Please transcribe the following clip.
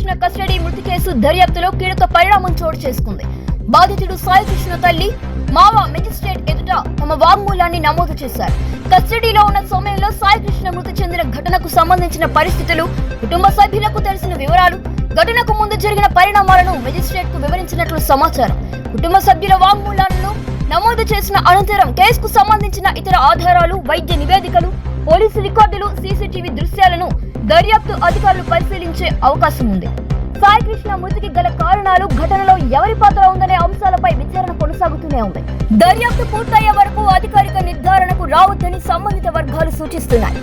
Krishna custody మృతి case దర్యాప్తులో కీలక పరిణామం చోటు చేసుకుంది. బాధితుడు సాయి కృష్ణ తల్లి మావా మెజిస్ట్రేట్ ఎదుట తమ వాంగ్మూలాన్ని నమోదు చేశారు. కస్టడీలో ఉన్న సమయంలో సాయి కృష్ణ మృతి చెందిన ఘటనకు సంబంధించిన పరిస్థితులు, కుటుంబ సభ్యులకు తెలిసిన వివరాలు, ఘటనకు ముందు జరిగిన పరిణామాలను మెజిస్ట్రేట్ కు వివరించినట్లు సమాచారం. కుటుంబ సభ్యుల వాంగ్మూలాలను నమోదు చేసిన అనంతరం కేసుకు సంబంధించిన ఇతర ఆధారాలు, వైద్య నివేదికలు, పోలీసు రికార్డులు, సీసీటీవీ దృశ్యాలను దర్యాప్తు అధికారులు పరిశీలించే అవకాశం ఉంది. సాయి కృష్ణ మృతికి గల కారణాలు, ఘటనలో ఎవరి పాత్ర ఉందనే అంశాలపై విచారణ కొనసాగుతూనే ఉంది. దర్యాప్తు పూర్తయ్యే వరకు అధికారిక నిర్ధారణకు రావద్దని సంబంధిత వర్గాలు సూచిస్తున్నాయి.